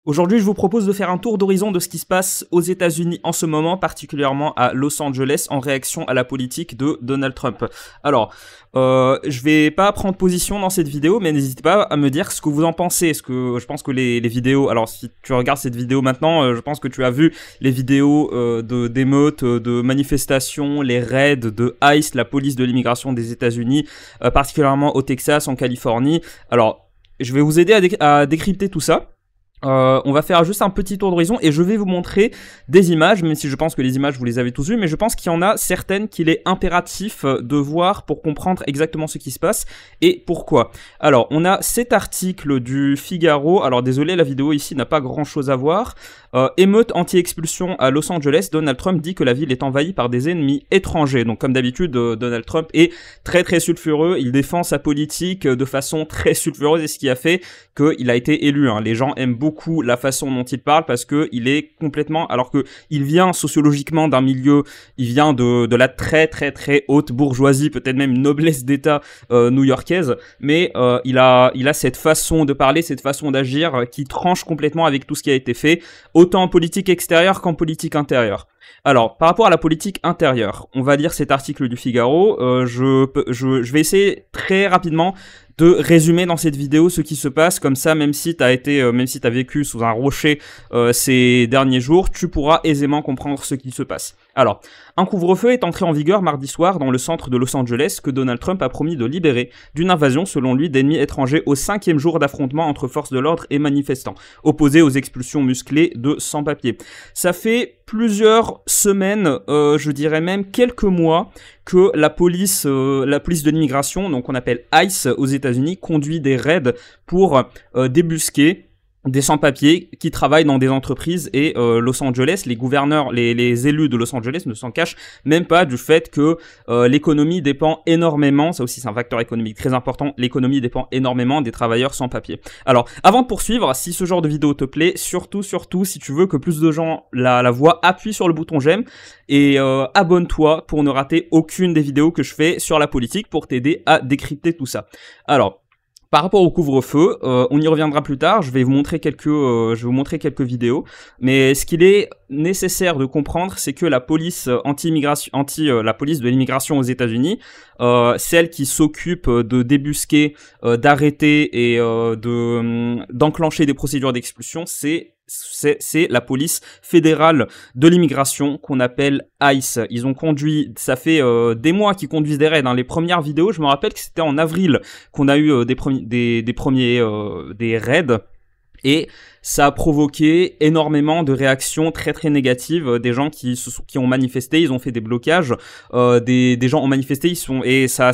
Aujourd'hui, je vous propose de faire un tour d'horizon de ce qui se passe aux États-Unis en ce moment, particulièrement à Los Angeles, en réaction à la politique de Donald Trump. Alors, je vais pas prendre position dans cette vidéo, mais n'hésitez pas à me dire ce que vous en pensez. Est-ce que je pense que les vidéos, alors si tu regardes cette vidéo maintenant, je pense que tu as vu les vidéos d'émeutes, de manifestations, les raids de ICE, la police de l'immigration des États-Unis, particulièrement au Texas, en Californie. Alors, je vais vous aider à décrypter tout ça. On va faire juste un petit tour d'horizon et je vais vous montrer des images, même si je pense que les images vous les avez tous vues, mais je pense qu'il y en a certaines qu'il est impératif de voir pour comprendre exactement ce qui se passe et pourquoi. Alors, on a cet article du Figaro. Alors désolé, la vidéo ici n'a pas grand chose à voir. Émeute anti-expulsion à Los Angeles, Donald Trump dit que la ville est envahie par des ennemis étrangers. Donc comme d'habitude, Donald Trump est très sulfureux, il défend sa politique de façon très sulfureuse et ce qui a fait qu'il a été élu. Les gens aiment beaucoup la façon dont il parle parce que il est complètement, alors que il vient sociologiquement d'un milieu, il vient de la très haute bourgeoisie, peut-être même noblesse d'État new-yorkaise, mais il a cette façon de parler, cette façon d'agir qui tranche complètement avec tout ce qui a été fait, autant en politique extérieure qu'en politique intérieure. Alors, par rapport à la politique intérieure, on va lire cet article du Figaro. Je vais essayer très rapidement de résumer dans cette vidéo ce qui se passe, comme ça, même si t'as vécu sous un rocher ces derniers jours, tu pourras aisément comprendre ce qui se passe. Alors, un couvre-feu est entré en vigueur mardi soir dans le centre de Los Angeles que Donald Trump a promis de libérer d'une invasion, selon lui, d'ennemis étrangers au 5e jour d'affrontement entre forces de l'ordre et manifestants, opposés aux expulsions musclées de sans-papiers. Ça fait plusieurs semaines, je dirais même quelques mois, que la police de l'immigration, donc on appelle ICE aux États-Unis, conduit des raids pour débusquer des sans-papiers qui travaillent dans des entreprises et Los Angeles, les gouverneurs, les élus de Los Angeles ne s'en cachent même pas du fait que l'économie dépend énormément, ça aussi c'est un facteur économique très important, l'économie dépend énormément des travailleurs sans papier. Alors, avant de poursuivre, si ce genre de vidéo te plaît, surtout si tu veux que plus de gens la voient, appuie sur le bouton j'aime et abonne-toi pour ne rater aucune des vidéos que je fais sur la politique pour t'aider à décrypter tout ça. Alors, par rapport au couvre-feu, on y reviendra plus tard, je vais vous montrer quelques vidéos, mais ce qu'il est nécessaire de comprendre, c'est que la police la police de l'immigration aux États-Unis, celle qui s'occupe de débusquer, d'arrêter et d'enclencher des procédures d'expulsion, c'est la police fédérale de l'immigration qu'on appelle ICE. Ils ont conduit, ça fait des mois qu'ils conduisent des raids. Les premières vidéos, je me rappelle que c'était en avril qu'on a eu des raids. Et ça a provoqué énormément de réactions très négatives, des gens qui ont manifesté, ils ont fait des blocages, des gens ont manifesté, et ça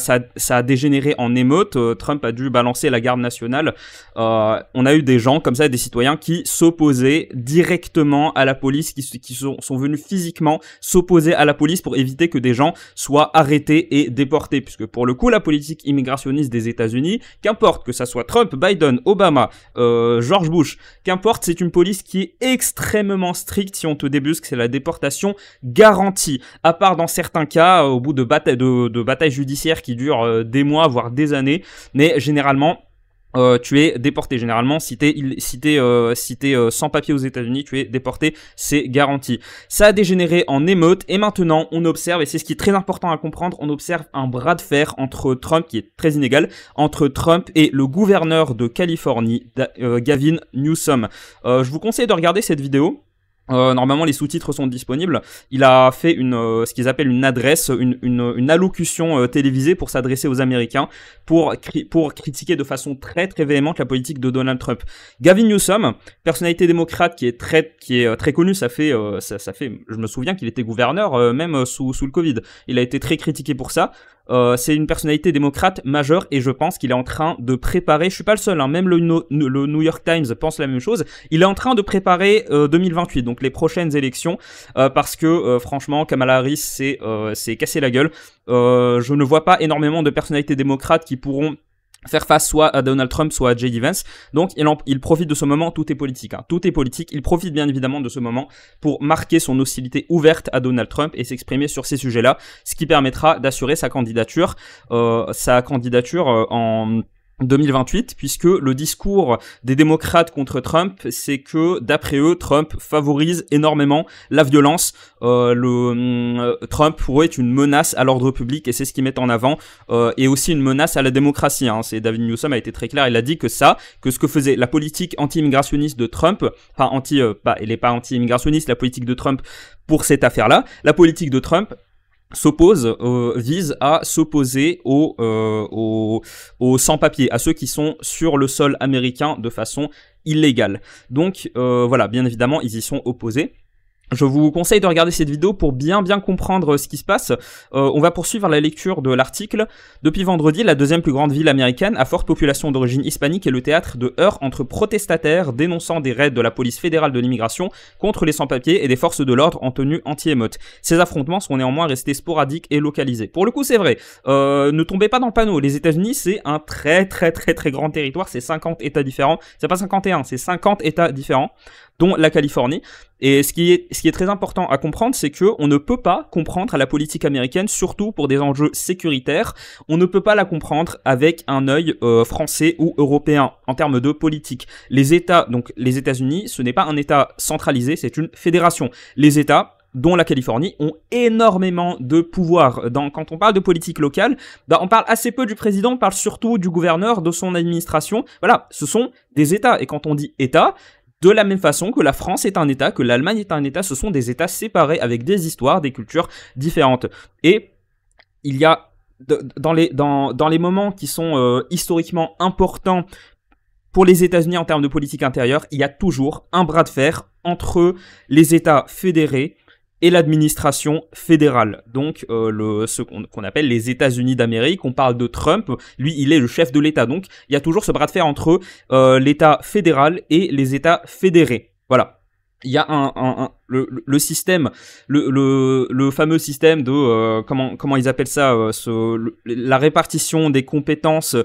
a dégénéré en émeute. Trump a dû balancer la garde nationale. On a eu des gens comme ça, des citoyens qui s'opposaient directement à la police, qui sont venus physiquement s'opposer à la police pour éviter que des gens soient arrêtés et déportés, puisque pour le coup la politique immigrationniste des États-Unis, qu'importe que ça soit Trump, Biden, Obama, George Bush, qu'importe, c'est une police qui est extrêmement stricte. Si on te débusque, c'est la déportation garantie. À part dans certains cas, au bout de batailles judiciaires qui durent des mois, voire des années. Mais généralement, tu es déporté. Généralement, si t'es sans papier aux États-Unis, tu es déporté, c'est garanti. Ça a dégénéré en émeute et maintenant on observe, et c'est ce qui est très important à comprendre, on observe un bras de fer entre Trump, qui est très inégal, entre Trump et le gouverneur de Californie, Gavin Newsom. Je vous conseille de regarder cette vidéo. Normalement les sous-titres sont disponibles. Il a fait ce qu'ils appellent une adresse, une allocution télévisée pour s'adresser aux Américains, pour critiquer de façon très véhémente la politique de Donald Trump. Gavin Newsom, personnalité démocrate qui est très connue, ça fait je me souviens qu'il était gouverneur même sous le Covid. Il a été très critiqué pour ça. C'est une personnalité démocrate majeure et je pense qu'il est en train de préparer, je suis pas le seul, même le New York Times pense la même chose, il est en train de préparer 2028, donc les prochaines élections, parce que franchement Kamala Harris c'est cassé la gueule. Je ne vois pas énormément de personnalités démocrates qui pourront faire face soit à Donald Trump, soit à J.D. Vance. Donc, il profite de ce moment, tout est politique. Tout est politique. Il profite bien évidemment de ce moment pour marquer son hostilité ouverte à Donald Trump et s'exprimer sur ces sujets-là, ce qui permettra d'assurer sa candidature 2028, puisque le discours des démocrates contre Trump, c'est que d'après eux, Trump favorise énormément la violence. Trump pour eux est une menace à l'ordre public et c'est ce qu'ils mettent en avant, et aussi une menace à la démocratie. C'est David Newsom a été très clair, il a dit que ce que faisait la politique anti-immigrationniste de Trump, elle est pas anti-immigrationniste, la politique de Trump pour cette affaire-là, la politique de Trump vise à s'opposer aux sans-papiers, à ceux qui sont sur le sol américain de façon illégale. Donc voilà, bien évidemment, ils y sont opposés. Je vous conseille de regarder cette vidéo pour bien comprendre ce qui se passe. On va poursuivre la lecture de l'article. Depuis vendredi, la deuxième plus grande ville américaine à forte population d'origine hispanique est le théâtre de heurts entre protestataires dénonçant des raids de la police fédérale de l'immigration contre les sans-papiers et des forces de l'ordre en tenue anti-émeute. Ces affrontements sont néanmoins restés sporadiques et localisés. Pour le coup, c'est vrai. Ne tombez pas dans le panneau. Les États-Unis, c'est un très grand territoire. C'est 50 États différents. C'est pas 51, c'est 50 États différents, dont la Californie. Et ce qui est très important à comprendre, c'est que on ne peut pas comprendre la politique américaine, surtout pour des enjeux sécuritaires. On ne peut pas la comprendre avec un œil français ou européen en termes de politique. Les États, donc les États-Unis, ce n'est pas un État centralisé, c'est une fédération. Les États, dont la Californie, ont énormément de pouvoir. Quand on parle de politique locale, on parle assez peu du président, on parle surtout du gouverneur, de son administration. Voilà, ce sont des États. Et quand on dit État, de la même façon que la France est un État, que l'Allemagne est un État, ce sont des États séparés avec des histoires, des cultures différentes. Et il y a, dans les moments qui sont historiquement importants pour les États-Unis en termes de politique intérieure, il y a toujours un bras de fer entre les États fédérés et l'administration fédérale, donc ce qu'on appelle les États-Unis d'Amérique. On parle de Trump, lui il est le chef de l'État, donc il y a toujours ce bras de fer entre l'État fédéral et les États fédérés. Voilà. Il y a le système, le fameux système de comment ils appellent ça, la répartition des compétences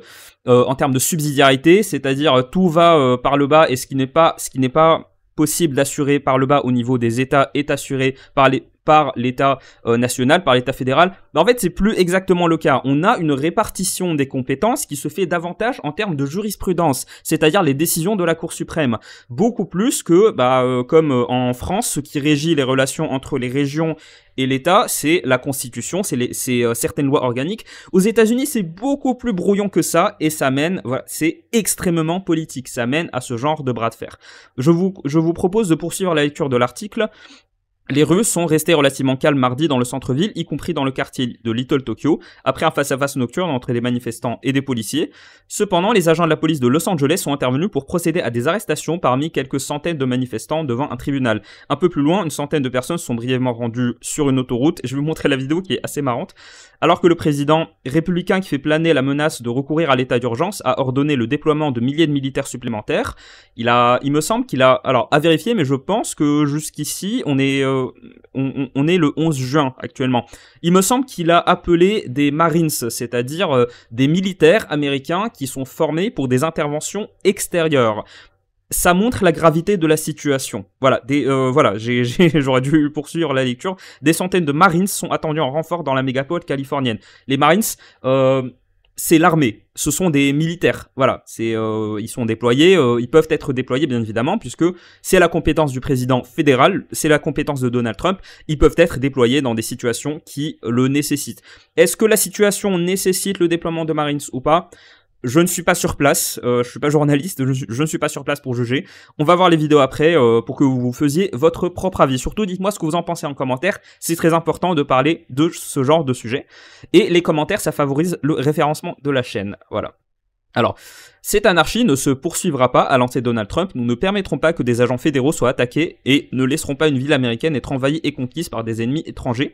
en termes de subsidiarité, c'est-à-dire tout va par le bas et ce qui n'est pas possible d'assurer par le bas au niveau des États est assuré par l'État national, par l'État fédéral. Mais en fait, c'est plus exactement le cas. On a une répartition des compétences qui se fait davantage en termes de jurisprudence, c'est-à-dire les décisions de la Cour suprême. Beaucoup plus que, comme en France, ce qui régit les relations entre les régions et l'État, c'est la Constitution, c'est certaines lois organiques. Aux États-Unis, c'est beaucoup plus brouillon que ça, et ça mène, voilà, c'est extrêmement politique, ça mène à ce genre de bras de fer. Je vous propose de poursuivre la lecture de l'article. Les rues sont restées relativement calmes mardi dans le centre-ville, y compris dans le quartier de Little Tokyo, après un face-à-face nocturne entre des manifestants et des policiers. Cependant, les agents de la police de Los Angeles sont intervenus pour procéder à des arrestations parmi quelques centaines de manifestants devant un tribunal. Un peu plus loin, une centaine de personnes sont brièvement rendues sur une autoroute. Je vais vous montrer la vidéo qui est assez marrante. Alors que le président républicain qui fait planer la menace de recourir à l'état d'urgence a ordonné le déploiement de milliers de militaires supplémentaires, il me semble qu'il a, alors à vérifier, mais je pense que jusqu'ici, on est le 11 juin actuellement. Il me semble qu'il a appelé des Marines, c'est-à-dire des militaires américains qui sont formés pour des interventions extérieures. Ça montre la gravité de la situation. Voilà, j'aurais dû poursuivre la lecture. Des centaines de Marines sont attendus en renfort dans la mégapole californienne. Les Marines, c'est l'armée, ce sont des militaires, voilà, ils sont déployés, ils peuvent être déployés bien évidemment, puisque c'est la compétence du président fédéral, c'est la compétence de Donald Trump, ils peuvent être déployés dans des situations qui le nécessitent. Est-ce que la situation nécessite le déploiement de Marines ou pas ? Je ne suis pas sur place, je suis pas journaliste, je ne suis pas sur place pour juger. On va voir les vidéos après pour que vous faisiez votre propre avis. Surtout, dites-moi ce que vous en pensez en commentaire, c'est très important de parler de ce genre de sujet. Et les commentaires, ça favorise le référencement de la chaîne, voilà. Alors, cette anarchie ne se poursuivra pas, a lancé Donald Trump. Nous ne permettrons pas que des agents fédéraux soient attaqués et ne laisserons pas une ville américaine être envahie et conquise par des ennemis étrangers.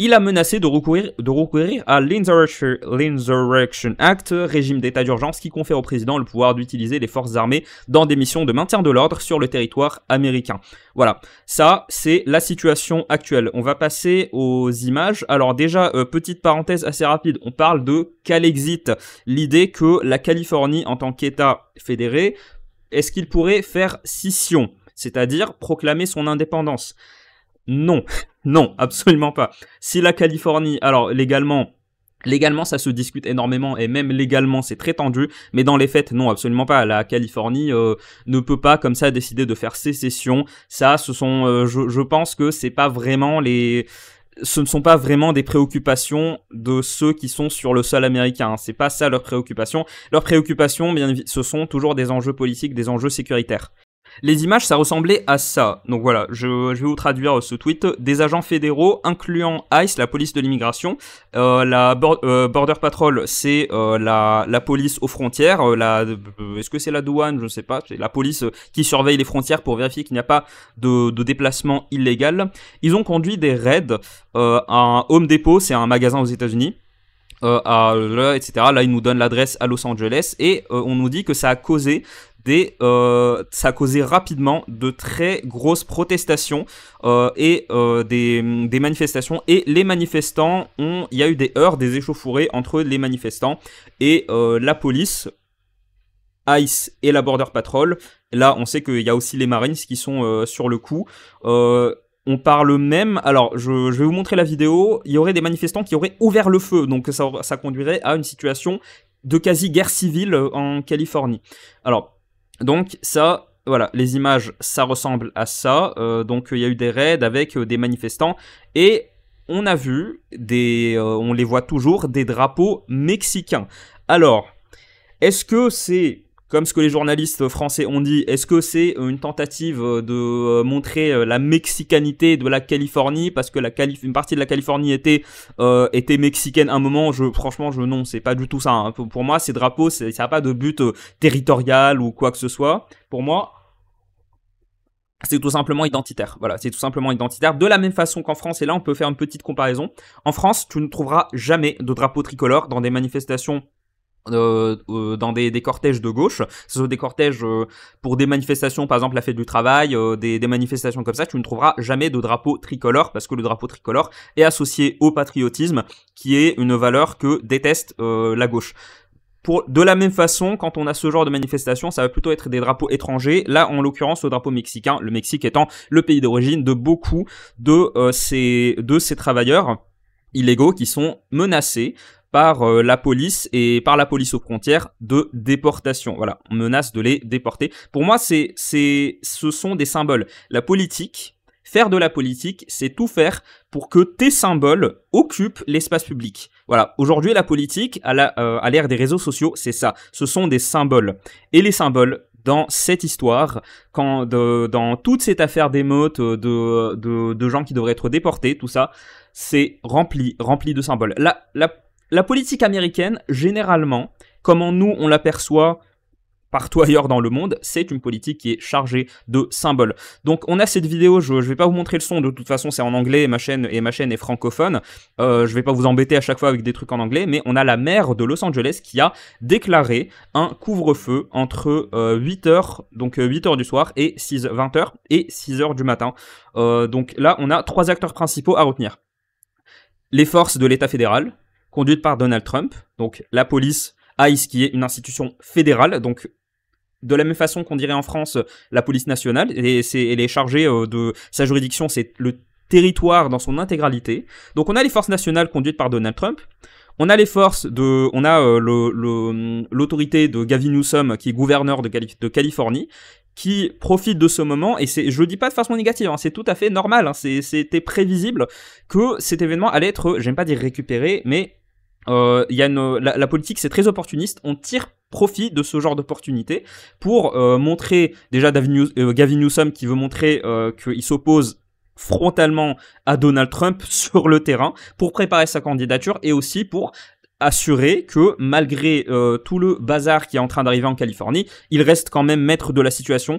Il a menacé de recourir à l'Insurrection Act, régime d'état d'urgence qui confère au président le pouvoir d'utiliser les forces armées dans des missions de maintien de l'ordre sur le territoire américain. Voilà, ça c'est la situation actuelle. On va passer aux images. Alors déjà, petite parenthèse assez rapide, on parle de Calexit, l'idée que la Californie en tant qu'État fédéré, est-ce qu'il pourrait faire scission, c'est-à-dire proclamer son indépendance ? Non, non, absolument pas. Si la Californie, alors légalement, Légalement, ça se discute énormément et même légalement, c'est très tendu. Mais dans les faits, non, absolument pas. La Californie ne peut pas comme ça décider de faire sécession. Ça, je pense que c'est pas vraiment ce ne sont pas vraiment des préoccupations de ceux qui sont sur le sol américain. C'est pas ça leur préoccupation. Leur préoccupation, bien évidemment, ce sont toujours des enjeux politiques, des enjeux sécuritaires. Les images, ça ressemblait à ça. Donc voilà, je vais vous traduire ce tweet. Des agents fédéraux, incluant ICE, la police de l'immigration, Border Patrol, c'est la police aux frontières. Est-ce que c'est la douane? Je sais pas. C'est la police qui surveille les frontières pour vérifier qu'il n'y a pas de déplacement illégal. Ils ont conduit des raids à Home Depot, c'est un magasin aux États-Unis. Etc. Là, ils nous donnent l'adresse à Los Angeles et on nous dit que ça a causé rapidement de très grosses protestations et des manifestations. Et les manifestants il y a eu des heurts, des échauffourées entre les manifestants et la police, ICE et la Border Patrol. Là, on sait qu'il y a aussi les Marines qui sont sur le coup. On parle même, alors je vais vous montrer la vidéo, il y aurait des manifestants qui auraient ouvert le feu, donc ça conduirait à une situation de quasi-guerre civile en Californie. Alors, donc ça, voilà, les images, ça ressemble à ça, donc il y a eu des raids avec des manifestants, et on a vu, on les voit toujours, des drapeaux mexicains. Alors, est-ce que c'est... Comme ce que les journalistes français ont dit, est-ce que c'est une tentative de montrer la mexicanité de la Californie parce que une partie de la Californie était mexicaine à un moment? Franchement, non, c'est pas du tout ça. Hein. Pour moi, ces drapeaux, ça n'a pas de but territorial ou quoi que ce soit. Pour moi, c'est tout simplement identitaire. Voilà, c'est tout simplement identitaire. De la même façon qu'en France, et là, on peut faire une petite comparaison. En France, tu ne trouveras jamais de drapeau tricolore dans des manifestations dans des cortèges de gauche, ce sont des cortèges pour des manifestations, par exemple la fête du travail, des manifestations comme ça, tu ne trouveras jamais de drapeau tricolore parce que le drapeau tricolore est associé au patriotisme qui est une valeur que déteste la gauche. De la même façon, quand on a ce genre de manifestation, ça va plutôt être des drapeaux étrangers. Là, en l'occurrence, le drapeau mexicain, le Mexique étant le pays d'origine de beaucoup de ces travailleurs illégaux qui sont menacés par la police et par la police aux frontières de déportation. Voilà, on menace de les déporter. Pour moi, ce sont des symboles. La politique, faire de la politique, c'est tout faire pour que tes symboles occupent l'espace public. Voilà, aujourd'hui, la politique, à l'ère des réseaux sociaux, c'est ça. Ce sont des symboles. Et les symboles, dans cette histoire, dans toute cette affaire d'émeutes, de gens qui devraient être déportés, tout ça, c'est rempli de symboles. La politique américaine, généralement, comment nous on l'aperçoit partout ailleurs dans le monde, c'est une politique qui est chargée de symboles. Donc on a cette vidéo, je vais pas vous montrer le son, de toute façon c'est en anglais, ma chaîne est francophone, je vais pas vous embêter à chaque fois avec des trucs en anglais, mais on a la maire de Los Angeles qui a déclaré un couvre-feu entre 8h, donc 8h du soir et 20h et 6h du matin. Donc là on a 3 acteurs principaux à retenir. Les forces de l'État fédéral, conduite par Donald Trump, donc la police, ICE qui est une institution fédérale, donc de la même façon qu'on dirait en France la police nationale, elle est chargée de sa juridiction, c'est le territoire dans son intégralité. Donc on a les forces nationales conduites par Donald Trump, on a les forces l'autorité de Gavin Newsom qui est gouverneur de Californie, qui profite de ce moment, et je le dis pas de façon négative, hein, c'est tout à fait normal, hein, c'était prévisible que cet événement allait être, j'aime pas dire récupéré, mais la politique c'est très opportuniste, on tire profit de ce genre d'opportunité pour montrer, déjà Gavin Newsom qui veut montrer qu'il s'oppose frontalement à Donald Trump sur le terrain pour préparer sa candidature et aussi pour assurer que malgré tout le bazar qui est en train d'arriver en Californie, il reste quand même maître de la situation.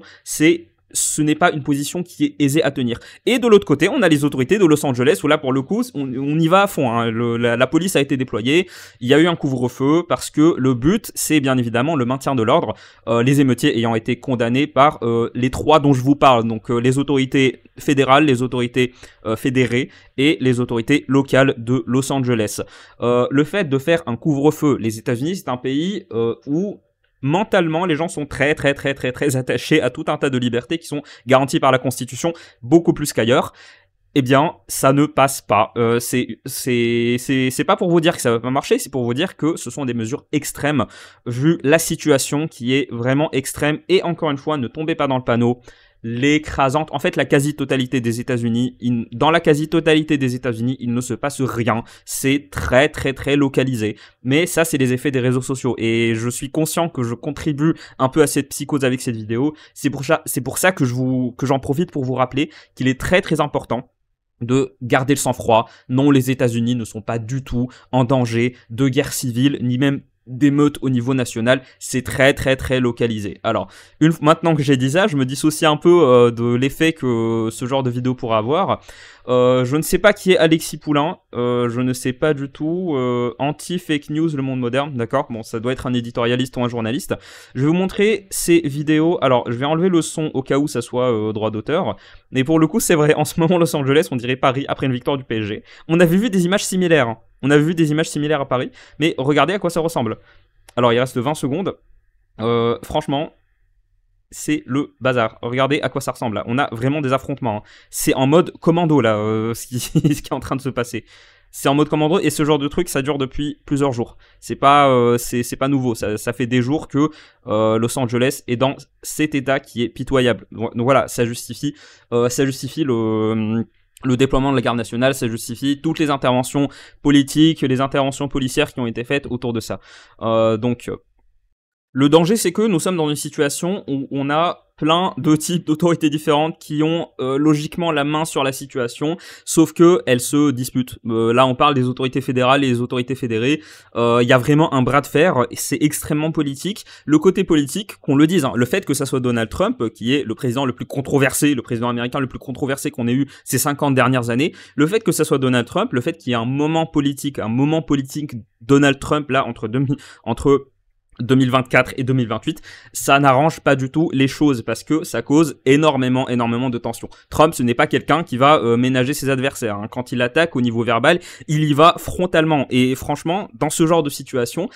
Ce n'est pas une position qui est aisée à tenir. Et de l'autre côté, on a les autorités de Los Angeles où là, pour le coup, on y va à fond. Hein. La police a été déployée. Il y a eu un couvre-feu parce que le but, c'est bien évidemment le maintien de l'ordre. Les émeutiers ayant été condamnés par les 3 dont je vous parle. Donc les autorités fédérales, les autorités fédérées et les autorités locales de Los Angeles. Le fait de faire un couvre-feu, les États-Unis, c'est un pays où mentalement, les gens sont très attachés à tout un tas de libertés qui sont garanties par la Constitution, beaucoup plus qu'ailleurs. eh bien, ça ne passe pas. C'est pas pour vous dire que ça va pas marcher, c'est pour vous dire que ce sont des mesures extrêmes, vu la situation qui est vraiment extrême. Et encore une fois, ne tombez pas dans le panneau. L'écrasante, en fait, la quasi-totalité des États-Unis, dans la quasi-totalité des États-Unis, il ne se passe rien. C'est très, très, très localisé. Mais ça, c'est les effets des réseaux sociaux. Et je suis conscient que je contribue un peu à cette psychose avec cette vidéo. C'est pour ça que j'en profite pour vous rappeler qu'il est très, très important de garder le sang-froid. Non, les États-Unis ne sont pas du tout en danger de guerre civile, ni même d'émeutes au niveau national. C'est très très très localisé. Alors, maintenant que j'ai dit ça, je me dissocie un peu de l'effet que ce genre de vidéo pourra avoir. Je ne sais pas qui est Alexis Poulain, je ne sais pas du tout, anti-fake news, le monde moderne, d'accord. Bon, ça doit être un éditorialiste ou un journaliste. Je vais vous montrer ces vidéos. Alors, je vais enlever le son au cas où ça soit droit d'auteur. Mais pour le coup, c'est vrai, en ce moment, Los Angeles, on dirait Paris après une victoire du PSG. On avait vu des images similaires, hein. On avait vu des images similaires à Paris, mais regardez à quoi ça ressemble. Alors, il reste 20 secondes. Franchement, c'est le bazar. Regardez à quoi ça ressemble là. On a vraiment des affrontements, hein. C'est en mode commando là, ce qui est en train de se passer. C'est en mode commando et ce genre de truc ça dure depuis plusieurs jours. C'est pas nouveau. Ça fait des jours que Los Angeles est dans cet état qui est pitoyable. Donc voilà, ça justifie le déploiement de la garde nationale, ça justifie toutes les interventions politiques, les interventions policières qui ont été faites autour de ça. Donc le danger, c'est que nous sommes dans une situation où on a plein de types d'autorités différentes qui ont logiquement la main sur la situation, sauf que elles se disputent. Là, on parle des autorités fédérales et des autorités fédérées. Il y a vraiment un bras de fer, c'est extrêmement politique. Le côté politique, qu'on le dise, hein, le fait que ça soit Donald Trump, qui est le président le plus controversé, le président américain le plus controversé qu'on ait eu ces 50 dernières années, le fait que ça soit Donald Trump, le fait qu'il y ait un moment politique Donald Trump, là, entre 2024 et 2028, ça n'arrange pas du tout les choses parce que ça cause énormément de tensions. Trump, ce n'est pas quelqu'un qui va ménager ses adversaires, hein. Quand il attaque au niveau verbal, il y va frontalement et franchement, dans ce genre de situation,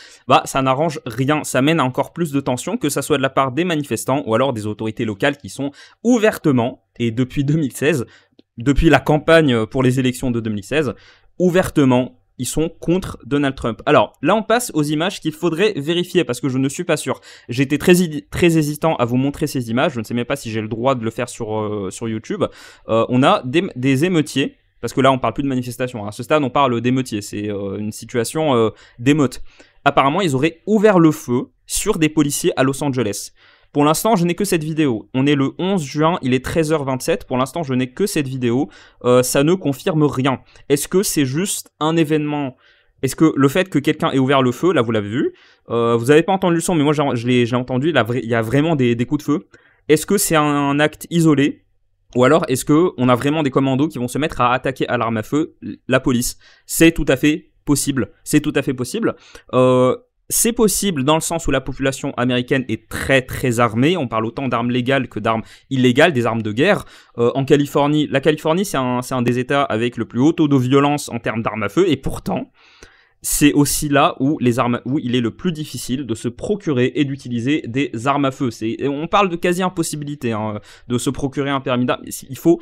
ça n'arrange rien, ça mène à encore plus de tensions, que ça soit de la part des manifestants ou alors des autorités locales qui sont ouvertement, et depuis 2016, depuis la campagne pour les élections de 2016, ouvertement, ils sont contre Donald Trump. Alors, là, on passe aux images qu'il faudrait vérifier, parce que je ne suis pas sûr. J'étais très hésitant à vous montrer ces images. Je ne sais même pas si j'ai le droit de le faire sur YouTube. On a des émeutiers, parce que là, on parle plus de manifestation. À ce stade, on parle d'émeutiers. C'est une situation d'émeute. Apparemment, ils auraient ouvert le feu sur des policiers à Los Angeles. Pour l'instant, je n'ai que cette vidéo. On est le 11 juin, il est 13h27. Pour l'instant, je n'ai que cette vidéo. Ça ne confirme rien. Est-ce que c'est juste un événement? Est-ce que le fait que quelqu'un ait ouvert le feu, là vous l'avez vu, vous n'avez pas entendu le son, mais moi je l'ai entendu, il y a vraiment des coups de feu. Est-ce que c'est un acte isolé? Ou alors est-ce qu'on a vraiment des commandos qui vont se mettre à attaquer à l'arme à feu la police? C'est tout à fait possible. C'est tout à fait possible. C'est possible dans le sens où la population américaine est très très armée. On parle autant d'armes légales que d'armes illégales, des armes de guerre. En Californie, la Californie c'est un des États avec le plus haut taux de violence en termes d'armes à feu. Et pourtant, c'est aussi là où il est le plus difficile de se procurer et d'utiliser des armes à feu. On parle de quasi-impossibilité, hein, de se procurer un permis d'armes. Il faut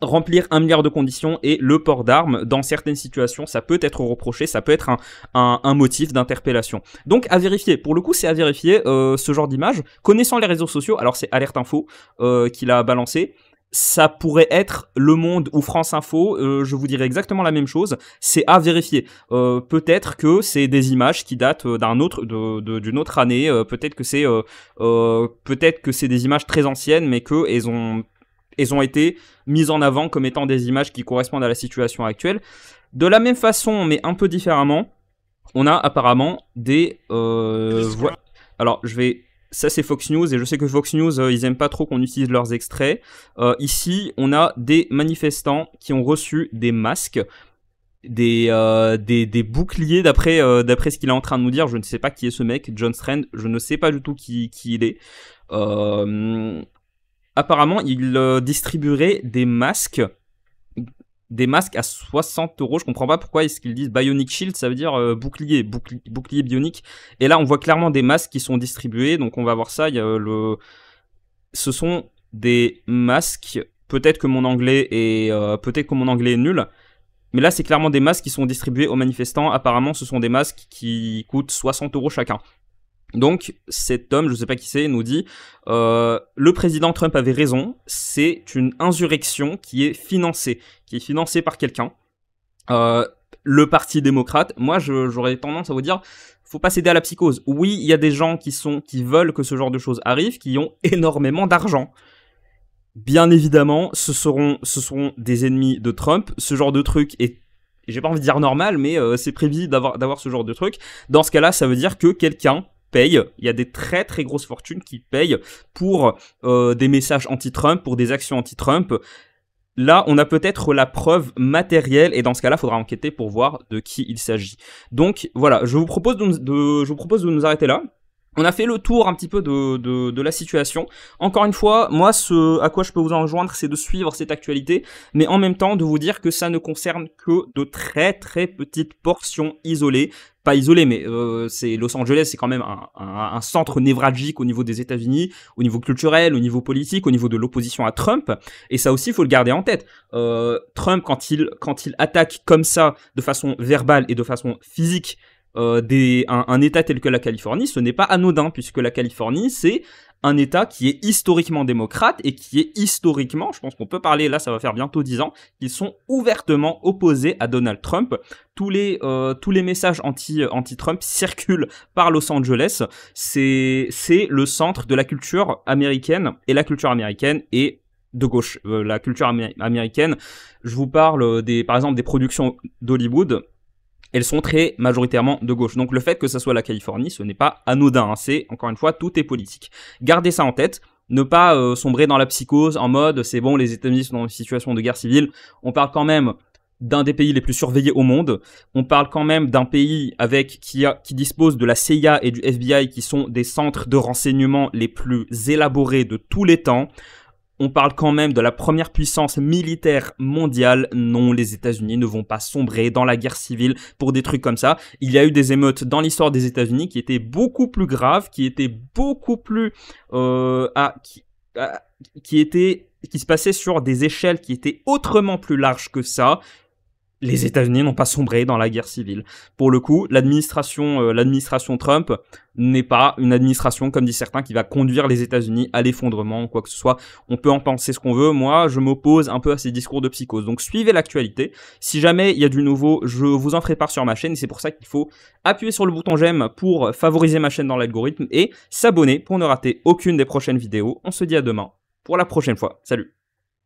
remplir 1 milliard de conditions et le port d'armes, dans certaines situations, ça peut être reproché, ça peut être un motif d'interpellation. Donc à vérifier, pour le coup c'est à vérifier ce genre d'image. Connaissant les réseaux sociaux, alors c'est Alerte Info qui l'a balancé, ça pourrait être Le Monde ou France Info, je vous dirais exactement la même chose, c'est à vérifier. Peut-être que c'est des images qui datent d'une autre année, peut-être que c'est des images très anciennes, mais qu'elles ont été mises en avant comme étant des images qui correspondent à la situation actuelle. De la même façon, mais un peu différemment, on a apparemment des... Alors, ça c'est Fox News, et je sais que Fox News, ils aiment pas trop qu'on utilise leurs extraits. Ici, on a des manifestants qui ont reçu des masques, des boucliers, d'après ce qu'il est en train de nous dire. Je ne sais pas qui est ce mec, John Strand, je ne sais pas du tout qui il est. Apparemment, il distribuerait des masques à 60€. Je comprends pas pourquoi est-ce qu'ils disent Bionic Shield, ça veut dire bouclier bionique. Et là, on voit clairement des masques qui sont distribués. Donc, on va voir ça. Ce sont des masques peut-être que mon anglais est nul. Mais là, c'est clairement des masques qui sont distribués aux manifestants. Apparemment, ce sont des masques qui coûtent 60 € chacun. Donc, cet homme, je ne sais pas qui c'est, nous dit le président Trump avait raison, c'est une insurrection qui est financée par quelqu'un. Le Parti démocrate, moi, j'aurais tendance à vous dire, faut pas céder à la psychose. Oui, il y a des gens qui veulent que ce genre de choses arrive, qui ont énormément d'argent. Bien évidemment, ce seront des ennemis de Trump. Ce genre de truc est, j'ai pas envie de dire normal, mais c'est prévu d'avoir ce genre de truc. Dans ce cas-là, ça veut dire que quelqu'un paye. Il y a des très très grosses fortunes qui payent pour des messages anti-Trump, pour des actions anti-Trump. Là, on a peut-être la preuve matérielle, et dans ce cas-là, il faudra enquêter pour voir de qui il s'agit. Donc voilà, je vous propose de nous arrêter là. On a fait le tour un petit peu de la situation. Encore une fois, moi, ce à quoi je peux vous en rejoindre, c'est de suivre cette actualité, mais en même temps de vous dire que ça ne concerne que de très très petites portions isolées. Pas isolées, mais c'est Los Angeles, c'est quand même un centre névralgique au niveau des États-Unis, au niveau culturel, au niveau politique, au niveau de l'opposition à Trump. Et ça aussi, il faut le garder en tête. Trump, quand il attaque comme ça, de façon verbale et de façon physique, un État tel que la Californie, ce n'est pas anodin, puisque la Californie, c'est un État qui est historiquement démocrate et qui est historiquement, je pense qu'on peut parler, là ça va faire bientôt 10 ans, qu'ils sont ouvertement opposés à Donald Trump. Tous les messages anti-Trump circulent par Los Angeles. C'est le centre de la culture américaine, et la culture américaine est de gauche. La culture américaine, je vous parle par exemple des productions d'Hollywood. Elles sont très majoritairement de gauche. Donc le fait que ça soit la Californie, ce n'est pas anodin. Hein. C'est, encore une fois, tout est politique. Gardez ça en tête. Ne pas sombrer dans la psychose en mode c'est bon, les États-Unis sont dans une situation de guerre civile. On parle quand même d'un des pays les plus surveillés au monde. On parle quand même d'un pays qui dispose de la CIA et du FBI, qui sont des centres de renseignement les plus élaborés de tous les temps. On parle quand même de la première puissance militaire mondiale. Non, les États-Unis ne vont pas sombrer dans la guerre civile pour des trucs comme ça. Il y a eu des émeutes dans l'histoire des États-Unis qui étaient beaucoup plus graves, qui étaient beaucoup plus qui se passaient sur des échelles qui étaient autrement plus larges que ça. Les États-Unis n'ont pas sombré dans la guerre civile. Pour le coup, l'administration Trump n'est pas une administration, comme disent certains, qui va conduire les États-Unis à l'effondrement ou quoi que ce soit. On peut en penser ce qu'on veut. Moi, je m'oppose un peu à ces discours de psychose. Donc, suivez l'actualité. Si jamais il y a du nouveau, je vous en ferai part sur ma chaîne. Et c'est pour ça qu'il faut appuyer sur le bouton j'aime pour favoriser ma chaîne dans l'algorithme et s'abonner pour ne rater aucune des prochaines vidéos. On se dit à demain pour la prochaine fois. Salut!